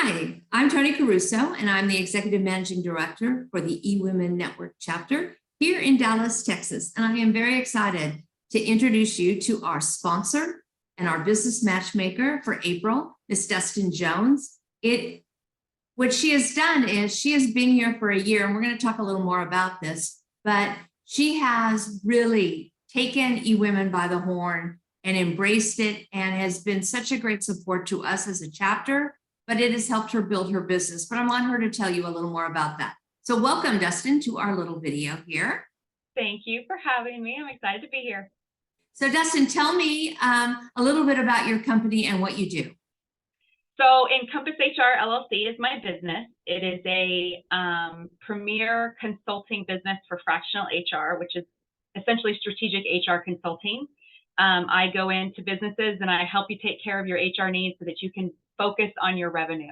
Hi, I'm Tony Caruso, and I'm the Executive Managing Director for the eWomen Network chapter here in Dallas, Texas. And I am very excited to introduce you to our sponsor and our business matchmaker for April, Ms. Dustin Jones. What she has done is she has been here for a year, and we're going to talk a little more about this, but she has really taken eWomen by the horn and embraced it and has been such a great support to us as a chapter, but it has helped her build her business. But I want her to tell you a little more about that. So welcome, Dustin, to our little video here. Thank you for having me. I'm excited to be here. So Dustin, tell me a little bit about your company and what you do. So EncompassHR LLC is my business. It is a premier consulting business for fractional HR, which is essentially strategic HR consulting. I go into businesses and I help you take care of your HR needs so that you can focus on your revenue.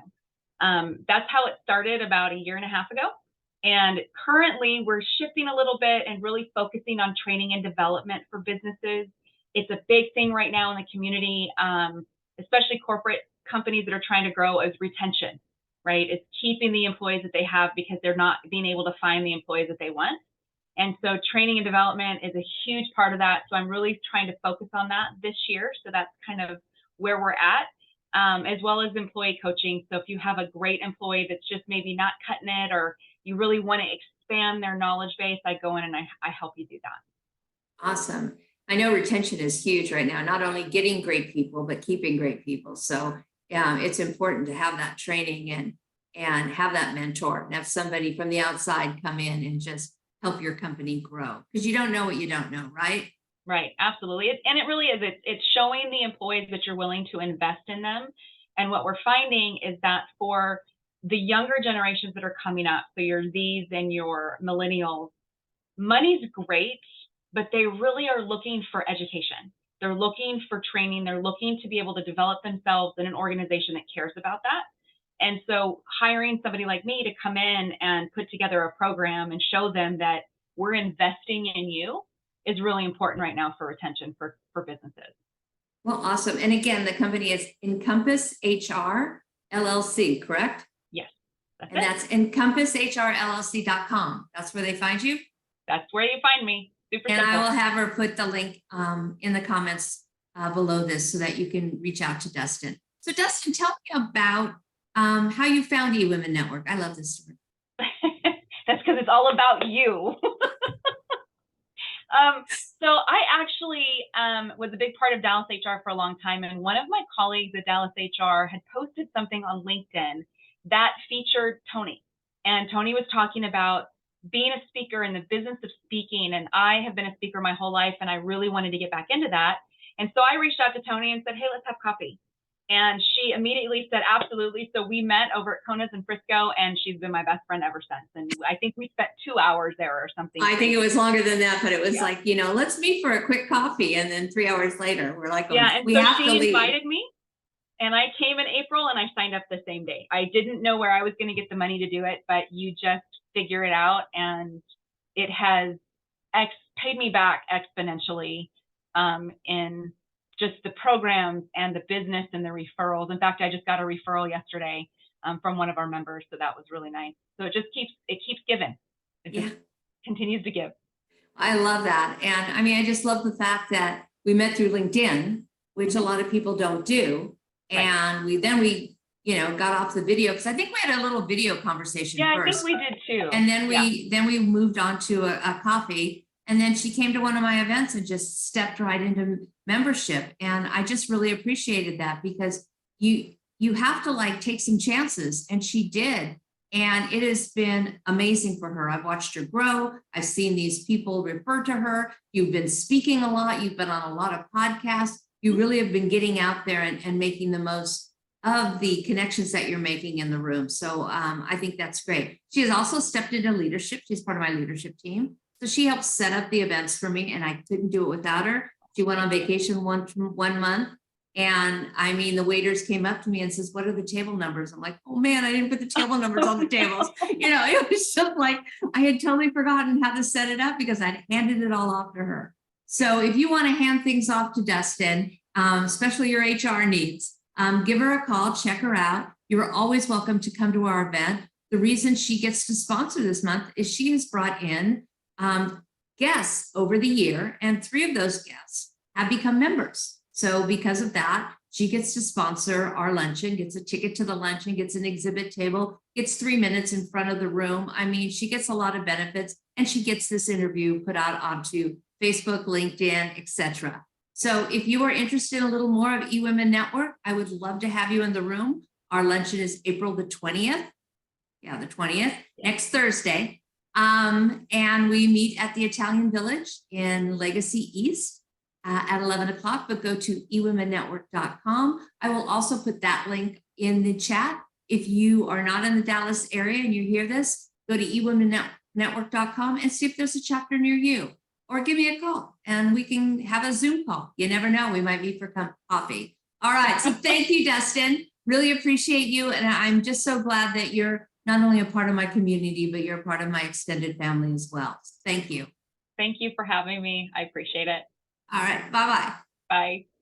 That's how it started about a year and a half ago. And currently we're shifting a little bit and really focusing on training and development for businesses. It's a big thing right now in the community, especially corporate companies that are trying to grow, is retention, right? It's keeping the employees that they have because they're not being able to find the employees that they want. And so training and development is a huge part of that. So I'm really trying to focus on that this year. So that's kind of where we're at, as well as employee coaching. So if you have a great employee that's just maybe not cutting it, or you really want to expand their knowledge base, I go in and I help you do that. Awesome. I know retention is huge right now, not only getting great people, but keeping great people. So it's important to have that training and have that mentor and have somebody from the outside come in and just help your company grow, because you don't know what you don't know, right? Right, absolutely. And it really is. It's showing the employees that you're willing to invest in them. And what we're finding is that for the younger generations that are coming up, so your Zs and your millennials, money's great, but they really are looking for education. They're looking for training. They're looking to be able to develop themselves in an organization that cares about that. And so hiring somebody like me to come in and put together a program and show them that we're investing in you is really important right now for retention for businesses. Well, awesome. And again, the company is EncompassHR LLC, correct? Yes. That's EncompassHRLLC.com. That's where they find you? That's where you find me. Super and simple. I will have her put the link in the comments below this so that you can reach out to Dustin. So Dustin, tell me about how you found eWomen Network. I love this story. That's because it's all about you. So I actually was a big part of Dallas HR for a long time. And one of my colleagues at Dallas HR had posted something on LinkedIn that featured Tony. And Tony was talking about being a speaker in the business of speaking. And I have been a speaker my whole life, and I really wanted to get back into that. And so I reached out to Tony and said, hey, let's have coffee. And she immediately said, absolutely. So we met over at Kona's in Frisco, and she's been my best friend ever since. And I think we spent 2 hours there or something. I think it was longer than that, but it was like, let's meet for a quick coffee. And then 3 hours later, we're like, and we so have to leave. She invited me, and I came in April, and I signed up the same day. I didn't know where I was going to get the money to do it, but you just figure it out. And it has paid me back exponentially in just the programs and the business and the referrals. In fact, I just got a referral yesterday from one of our members, so that was really nice. So it just keeps giving. It just continues to give. I love that. And I mean, I just love the fact that we met through LinkedIn, which a lot of people don't do. Right. And we got off the video, because I think we had a little video conversation first. Yeah, I think we did too. And then we moved on to a coffee. And then she came to one of my events and just stepped right into membership. And I just really appreciated that, because you have to take some chances, and she did. And it has been amazing for her. I've watched her grow. I've seen these people refer to her. You've been speaking a lot. You've been on a lot of podcasts. You really have been getting out there and making the most of the connections that you're making in the room. So I think that's great. She has also stepped into leadership. She's part of my leadership team. So she helped set up the events for me, and I couldn't do it without her. She went on vacation one month. And I mean, the waiters came up to me and says, what are the table numbers? I'm like, oh man, I didn't put the table numbers on the tables. It was just like, I had totally forgotten how to set it up because I'd handed it all off to her. So if you want to hand things off to Dustin, especially your HR needs, give her a call, check her out. you're always welcome to come to our event. The reason she gets to sponsor this month is she has brought in guests over the year, and 3 of those guests have become members. So because of that, she gets to sponsor our luncheon, gets a ticket to the luncheon, gets an exhibit table, gets 3 minutes in front of the room. I mean, she gets a lot of benefits, and she gets this interview put out onto Facebook, LinkedIn, etc. So if you are interested in a little more of eWomen Network, I would love to have you in the room. Our luncheon is April the 20th. Yeah, the 20th, next Thursday. And we meet at the Italian Village in Legacy East at 11 o'clock, but go to eWomenNetwork.com. I will also put that link in the chat. If you are not in the Dallas area and you hear this, go to eWomenNetwork.com and see if there's a chapter near you, or give me a call and we can have a Zoom call. You never know, we might meet for coffee. All right, so thank you, Dustin. Really appreciate you. And I'm just so glad that you're not only a part of my community, but you're a part of my extended family as well. Thank you. Thank you for having me. I appreciate it. All right. Bye-bye. Bye.